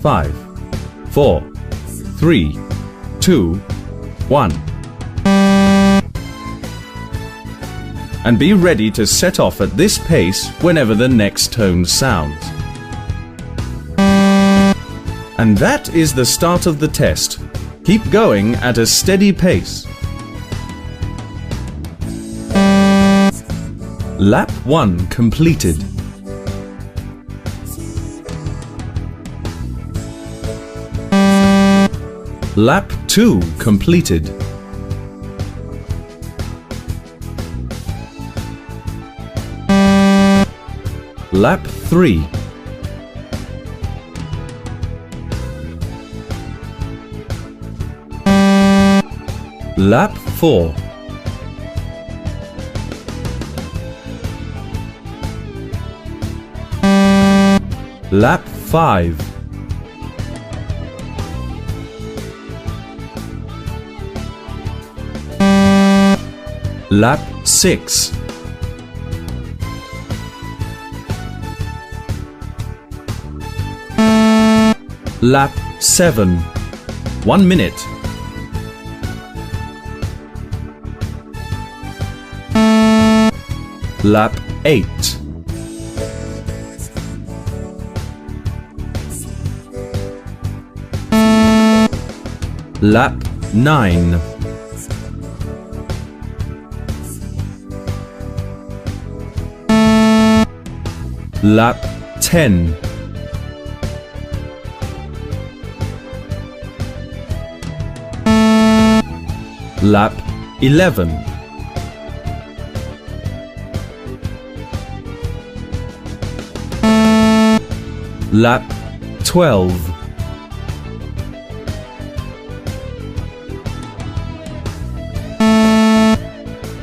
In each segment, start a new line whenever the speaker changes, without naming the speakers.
5, 4, 3, 2, 1. And be ready to set off at this pace whenever the next tone sounds. And that is the start of the test. Keep going at a steady pace. Lap 1 completed. Lap 2 completed. Lap 3. Lap 4. Lap 5. Lap 6. Lap 7. 1 minute. Lap 8. Lap 9. Lap 10. Lap 11. Lap 12.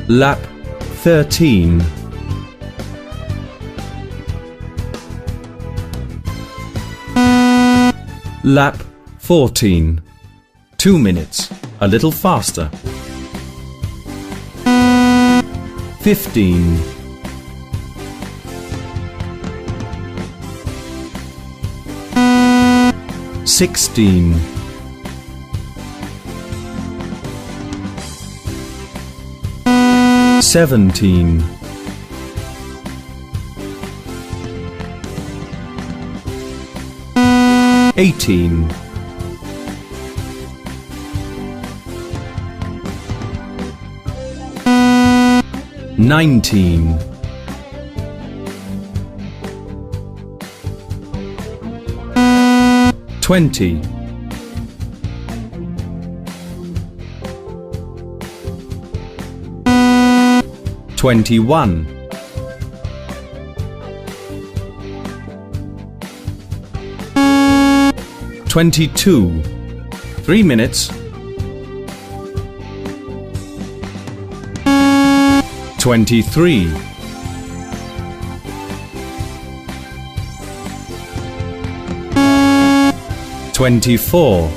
Lap 13. Lap 14. 2 minutes. A little faster. 15. 16. 17. 18. 19. 20. 21. 22. 3 minutes. 23. 24.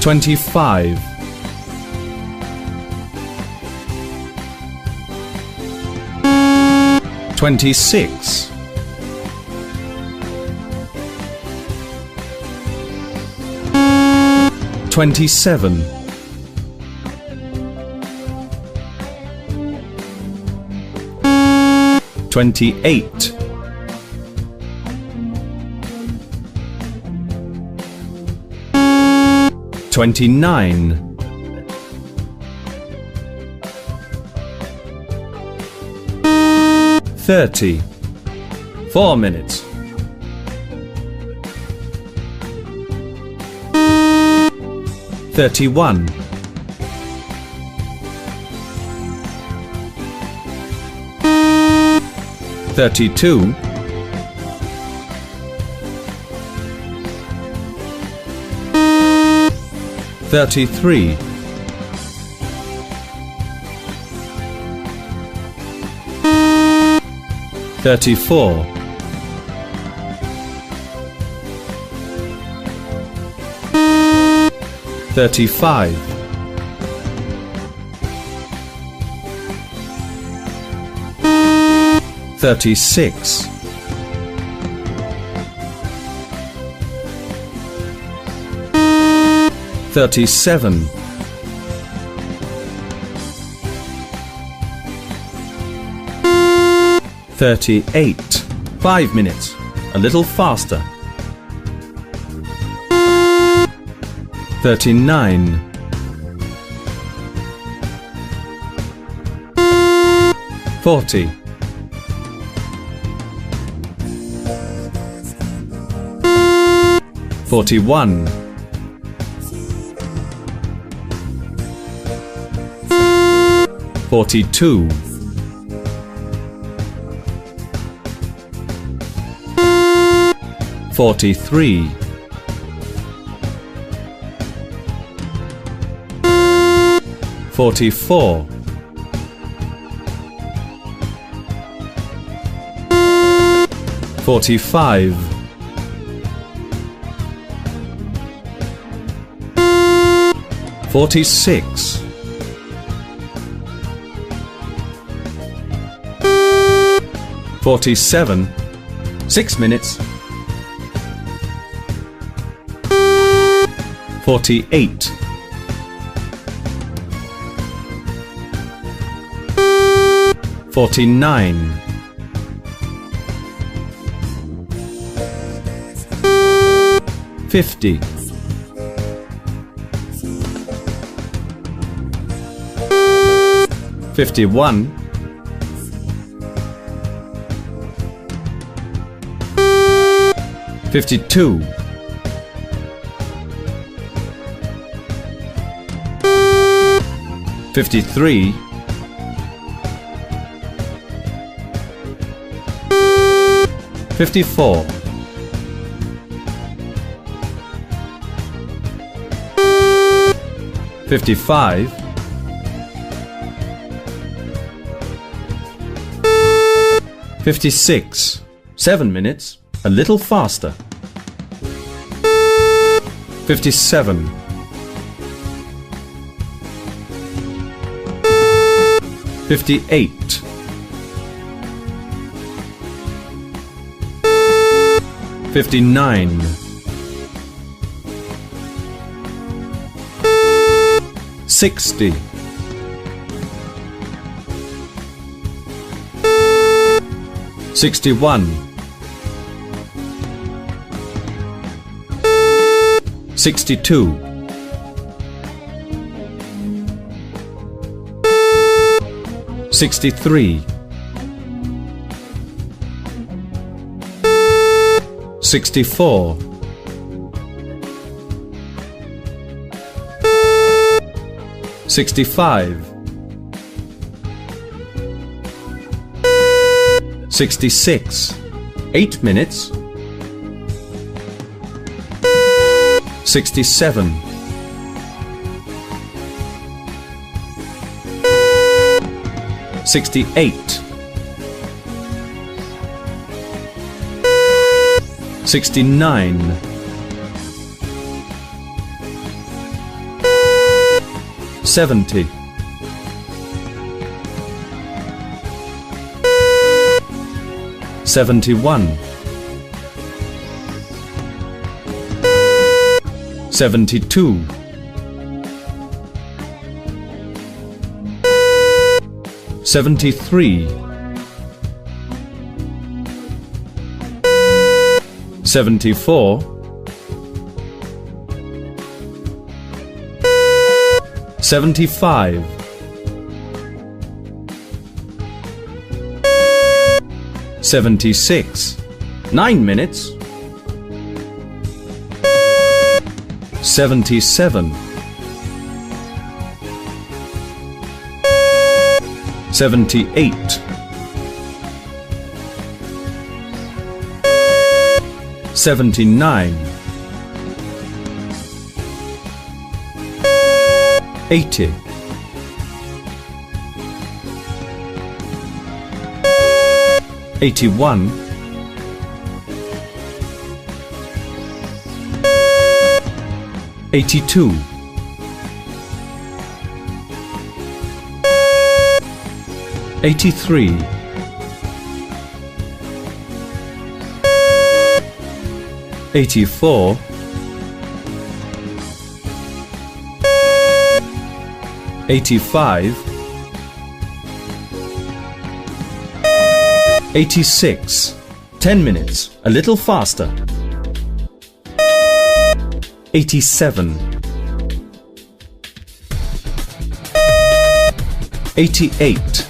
25. 26. 27. 28. 29. 30. 4 minutes. 31. 32. 33. 34. 35. 36. 36, 37, 38. 5 minutes. A little faster. 39, 40, 41, 42, 43, 44, 45, 46, 47. 6 minutes. 48, 49, 50, 51, 52, 53, 54, 55, 56. 7 minutes. A little faster. 57, 58, 59, 60, 61, 62, 63, 64, 65, 66. 8 minutes. 67, 68, 69, 70, 71, 72, 73, 74, 75, 76. 9 minutes. 77, 78, 79, 80, 81, 82, 83, 84, 85, 86. 10 minutes. A little faster. 87, 88,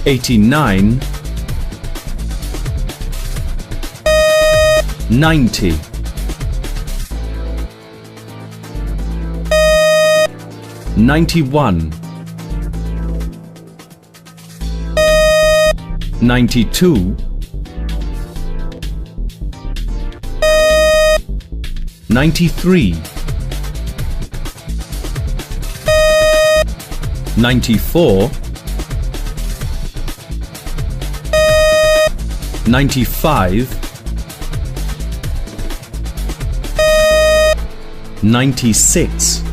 89, 90, 91, 92, 93, 94, 95, 96,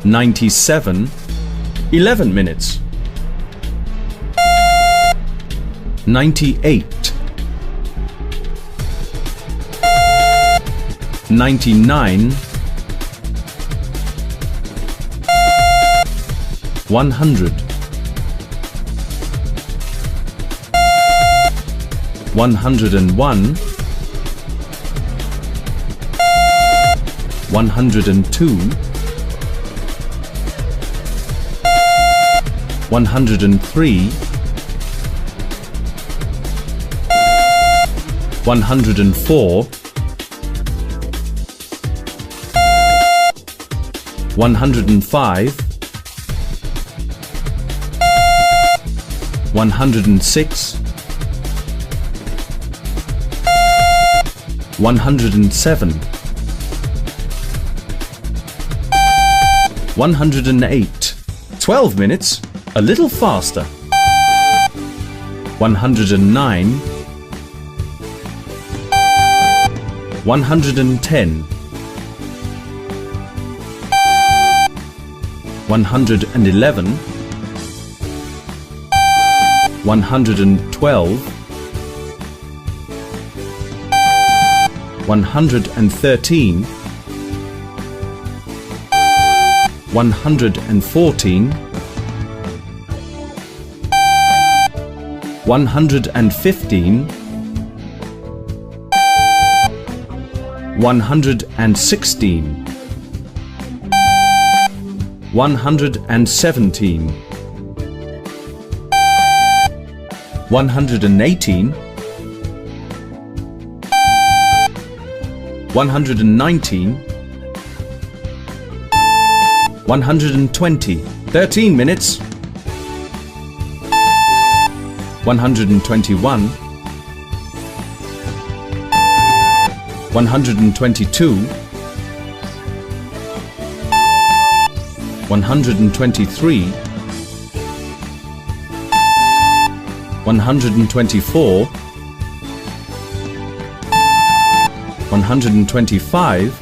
97. 11 minutes. 98, 99, 100, 101, 102, 103, 104, 105, 106, 107, 108. 12 minutes. A little faster. 109, 110, 111, 112, 113, 114, 115, 116, 117, 118, 119, 120. 13 minutes. 121, 122, 123, 124, 125,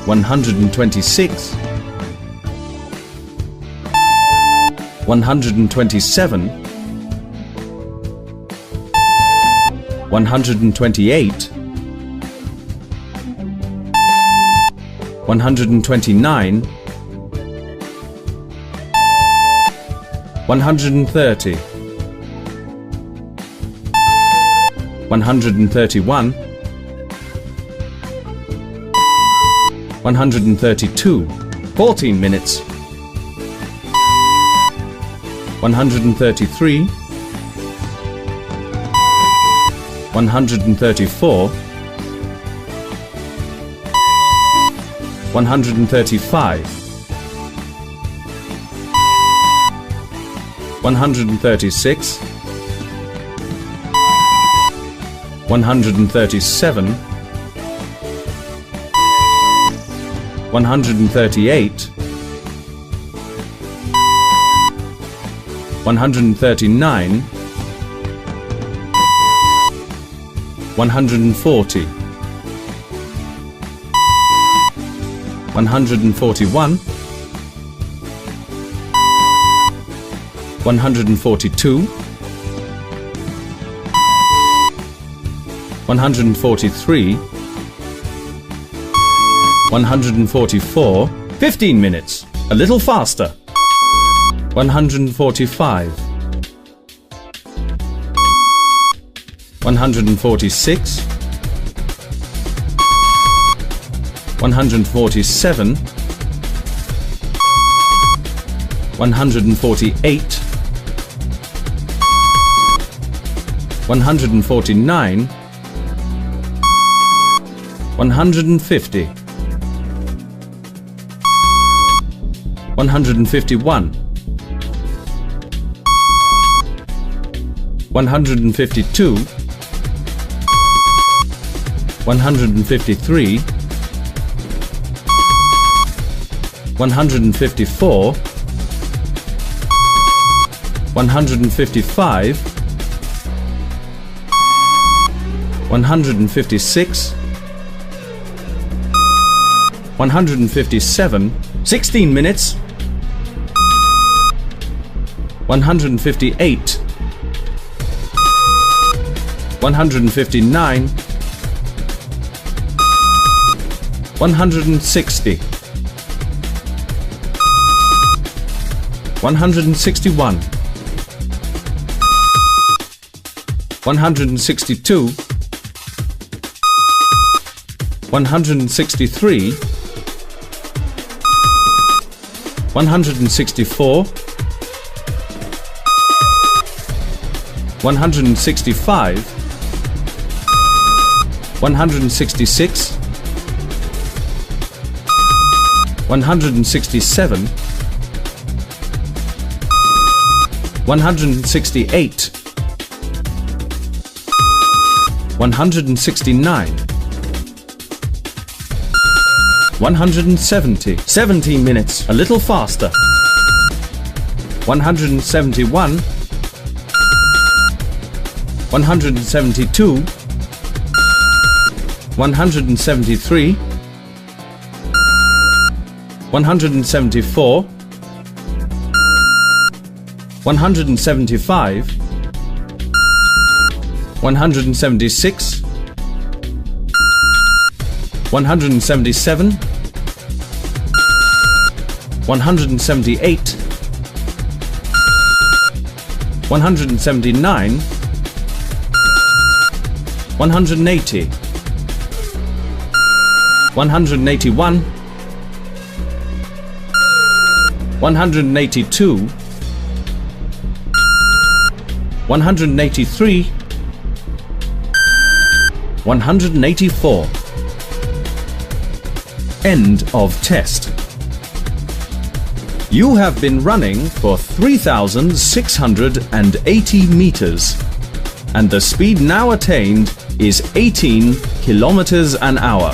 126, 127, 128, 129, 130, 131, 132. 14 minutes. 133, 134, 135, 136, 137, 138, 139, 140, 141, 142, 143, 144, 15 minutes, a little faster. 145, 146, 147, 148, 149, 150, 151, 152, 153, 154, 155, 156, 157, 16 minutes, 158, 159, 160, 161, 162, 163, 164, 165, 166, 167, 168, 169, 170, 17 minutes, a little faster. 171, 172, 173, 174, 175, 176, 177, 178, 179, 180, 181, 182, 183, 184. End of test. You have been running for 3,680 meters, and the speed now attained is 18 kilometers an hour.